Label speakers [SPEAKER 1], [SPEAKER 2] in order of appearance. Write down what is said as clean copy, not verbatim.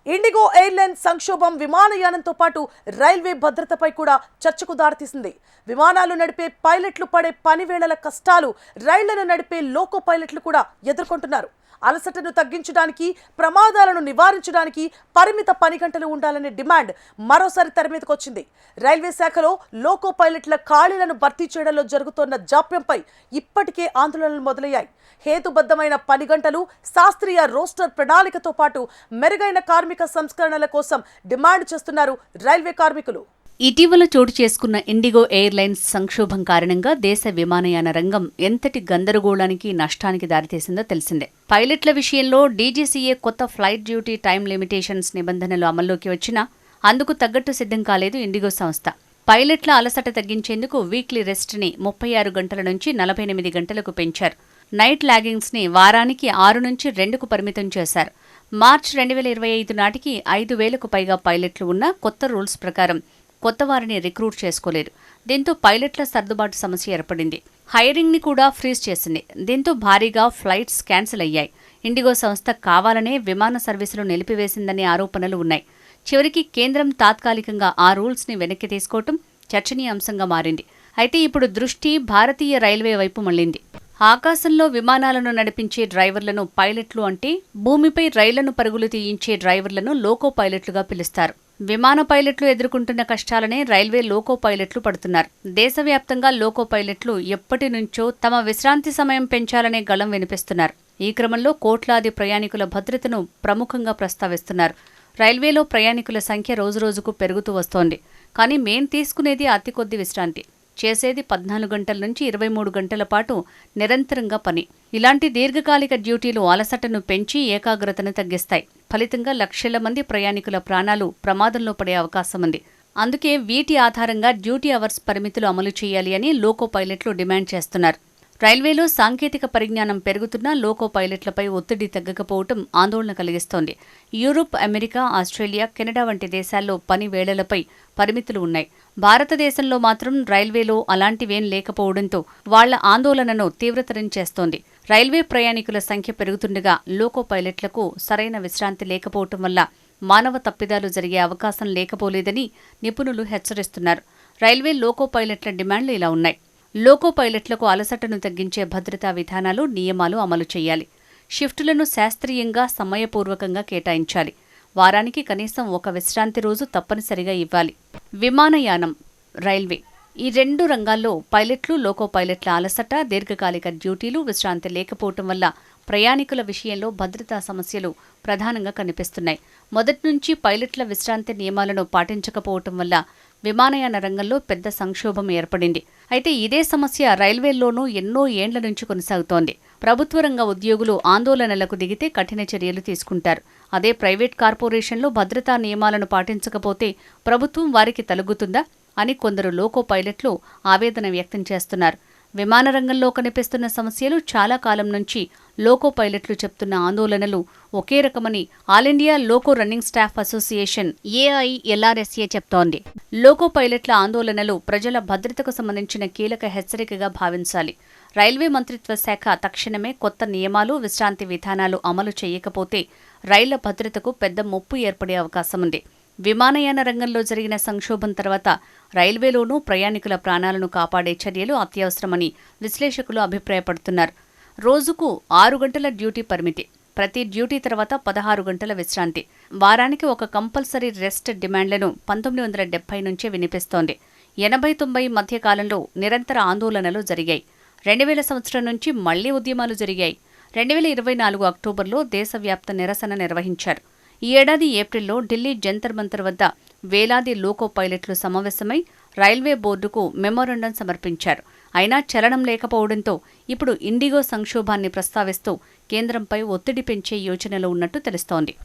[SPEAKER 1] IndiGo airlines సంక్షోభం విమానయానంతో పాటు railway భద్రతపై కూడా చర్చకు దారితీసింది. విమానాలు నడిపే పైలట్లు పడే పనివేళల కష్టాలు రైళ్లను నడిపే లోకో పైలట్లు కూడా ఎదుర్కొంటున్నారు. అలసటను తగ్గించడానికి, ప్రమాదాలను నివారించడానికి పరిమిత పని గంటలు ఉండాలనే డిమాండ్ మరోసారి తెర మీదకు వచ్చింది. రైల్వే శాఖలో లోకో పైలట్ల ఖాళీలను భర్తీ చేయడంలో జరుగుతున్న జాప్యంపై ఇప్పటికే ఆందోళనలు మొదలయ్యాయి. హేతుబద్ధమైన పని గంటలు, శాస్త్రీయ రోస్టర్ ప్రణాళికతో పాటు మెరుగైన కార్మిక సంస్కరణల కోసం డిమాండ్ చేస్తున్నారు రైల్వే కార్మికులు.
[SPEAKER 2] ఇటీవల చోటు చేసుకున్న ఇండిగో ఎయిర్లైన్స్ సంక్షోభం కారణంగా దేశ విమానయాన రంగం ఎంతటి గందరగోళానికి, నష్టానికి దారితీసిందో తెలిసిందే. పైలట్ల విషయంలో డీజీసీఏ కొత్త ఫ్లైట్ డ్యూటీ టైం లిమిటేషన్స్ నిబంధనలు అమల్లోకి వచ్చినా అందుకు తగ్గట్టు సిద్ధం కాలేదు ఇండిగో సంస్థ. పైలట్ల అలసట తగ్గించేందుకు వీక్లీ రెస్ట్ని 36 గంటల నుంచి 48 గంటలకు పెంచారు. నైట్ లాగింగ్స్ని వారానికి 6 నుంచి 2కు పరిమితం చేశారు. మార్చి 2025 నాటికి 5,000కు పైగా పైలట్లు ఉన్న కొత్త రూల్స్ ప్రకారం కొత్త వారిని రిక్రూట్ చేసుకోలేరు. దీంతో పైలట్ల సర్దుబాటు సమస్య ఏర్పడింది. హైరింగ్ని కూడా ఫ్రీజ్ చేసింది. దీంతో భారీగా ఫ్లైట్స్ క్యాన్సిల్ అయ్యాయి. ఇండిగో సంస్థ కావాలనే విమాన సర్వీసులు నిలిపివేసిందనే ఆరోపణలు ఉన్నాయి. చివరికి కేంద్రం తాత్కాలికంగా ఆ రూల్స్ని వెనక్కి తీసుకోవటం చర్చనీయాంశంగా మారింది. అయితే ఇప్పుడు దృష్టి భారతీయ రైల్వే వైపు మళ్లింది. ఆకాశంలో విమానాలను నడిపించే డ్రైవర్లను పైలట్లు అంటే భూమిపై రైళ్లను పరుగులు తీయించే డ్రైవర్లను లోకో పైలట్లుగా పిలుస్తారు. విమాన పైలట్లు ఎదుర్కొంటున్న కష్టాలనే రైల్వే లోకో పైలట్లు పడుతున్నారు. దేశవ్యాప్తంగా లోకో పైలట్లు ఎప్పటి నుంచో తమ విశ్రాంతి సమయం పెంచాలనే గళం వినిపిస్తున్నారు. ఈ క్రమంలో కోట్లాది ప్రయాణికుల భద్రతను ప్రముఖంగా ప్రస్తావిస్తున్నారు. రైల్వేలో ప్రయాణికుల సంఖ్య రోజురోజుకు పెరుగుతూ వస్తోంది. కానీ మేం తీసుకునేది అతి కొద్ది విశ్రాంతి. చేసేది 14 గంటల నుంచి 23 గంటల పాటు నిరంతరంగా పని. ఇలాంటి దీర్ఘకాలిక డ్యూటీలు అలసటను పెంచి ఏకాగ్రతను తగ్గిస్తాయి. ఫలితంగా లక్షల మంది ప్రయాణికుల ప్రాణాలు ప్రమాదంలో పడే అవకాశం ఉంది. అందుకే వీటి ఆధారంగా డ్యూటీ అవర్స్ పరిమితులు అమలు చేయాలి అని లోకో పైలట్లు డిమాండ్ చేస్తున్నారు. రైల్వేలో సాంకేతిక పరిజ్ఞానం పెరుగుతున్నా లోకో పైలట్లపై ఒత్తిడి తగ్గకపోవటం ఆందోళన కలిగిస్తోంది. యూరోప్, అమెరికా, ఆస్ట్రేలియా, కెనడా వంటి దేశాల్లో పని వేళలపై పరిమితులు ఉన్నాయి. భారతదేశంలో మాత్రం రైల్వేలో అలాంటివేం లేకపోవడంతో వాళ్ల ఆందోళనను తీవ్రతరం చేస్తోంది. రైల్వే ప్రయాణికుల సంఖ్య పెరుగుతుండగా లోకో పైలట్లకు సరైన విశ్రాంతి లేకపోవటం వల్ల మానవ తప్పిదాలు జరిగే అవకాశం లేకపోలేదని నిపుణులు హెచ్చరిస్తున్నారు. రైల్వే లోకో పైలట్ల డిమాండ్లు ఇలా ఉన్నాయి. లోకో పైలట్లకు అలసటను తగ్గించే భద్రతా విధానాలు, నియమాలు అమలు చేయాలి. షిఫ్టులను శాస్త్రీయంగా, సమయపూర్వకంగా కేటాయించాలి. వారానికి కనీసం ఒక విశ్రాంతి రోజు తప్పనిసరిగా ఇవ్వాలి. విమానయానం, రైల్వే ఈ 2 రంగాల్లో పైలట్లు, లోకో పైలట్ల అలసట, దీర్ఘకాలిక డ్యూటీలు, విశ్రాంతి లేకపోవటం వల్ల ప్రయాణికుల విషయంలో భద్రతా సమస్యలు ప్రధానంగా కనిపిస్తున్నాయి. మొదటి నుంచి పైలట్ల విశ్రాంతి నియమాలను పాటించకపోవటం వల్ల విమానయాన రంగంలో పెద్ద సంక్షోభం ఏర్పడింది. అయితే ఇదే సమస్య రైల్వేల్లోనూ ఎన్నో ఏండ్ల నుంచి కొనసాగుతోంది. ప్రభుత్వ రంగ ఉద్యోగులు ఆందోళనలకు దిగితే కఠిన చర్యలు తీసుకుంటారు. అదే ప్రైవేట్ కార్పొరేషన్లు భద్రతా నియమాలను పాటించకపోతే ప్రభుత్వం వారికి తలగుతుందా అని కొందరు లోకో పైలట్లు ఆవేదన వ్యక్తం చేస్తున్నారు. విమాన రంగంలో కనిపిస్తున్న సమస్యలు చాలా కాలం నుంచి లోకో పైలట్లు చెప్తున్న ఆందోళనలు ఒకే రకమని all India loco running staff association AILRSA చెప్తోంది. లోకో పైలట్ల ఆందోళనలు ప్రజల భద్రతకు సంబంధించిన కీలక హెచ్చరికగా భావించాలి. రైల్వే మంత్రిత్వ శాఖ తక్షణమే కొత్త నియమాలు, విశ్రాంతి విధానాలు అమలు చేయకపోతే రైళ్ల భద్రతకు పెద్ద ముప్పు ఏర్పడే అవకాశముంది. విమానయాన రంగంలో జరిగిన సంక్షోభం తర్వాత రైల్వేలోనూ ప్రయాణికుల ప్రాణాలను కాపాడే చర్యలు అత్యవసరమని విశ్లేషకులు అభిప్రాయపడుతున్నారు. రోజుకు 6 గంటల డ్యూటీ పరిమితి, ప్రతి డ్యూటీ తర్వాత 16 గంటల విశ్రాంతి, వారానికి ఒక కంపల్సరీ రెస్ట్ డిమాండ్లను 1970 నుంచే వినిపిస్తోంది. 80-90 మధ్య కాలంలో నిరంతర ఆందోళనలు జరిగాయి. 2000 సంవత్సరం నుంచి మళ్లీ ఉద్యమాలు జరిగాయి. 2024 అక్టోబర్లో దేశవ్యాప్త నిరసన నిర్వహించారు. ఈ ఏడాది ఏప్రిల్లో ఢిల్లీ జంతర్ మంతర్ వద్ద వేలాది లోకో పైలట్లు సమావేశమై రైల్వే బోర్డుకు మెమోరాండం సమర్పించారు. అయినా చలనం లేకపోవడంతో ఇప్పుడు ఇండిగో సంక్షోభాన్ని ప్రస్తావిస్తూ కేంద్రంపై ఒత్తిడి పెంచే యోచనలో ఉన్నట్టు తెలుస్తోంది.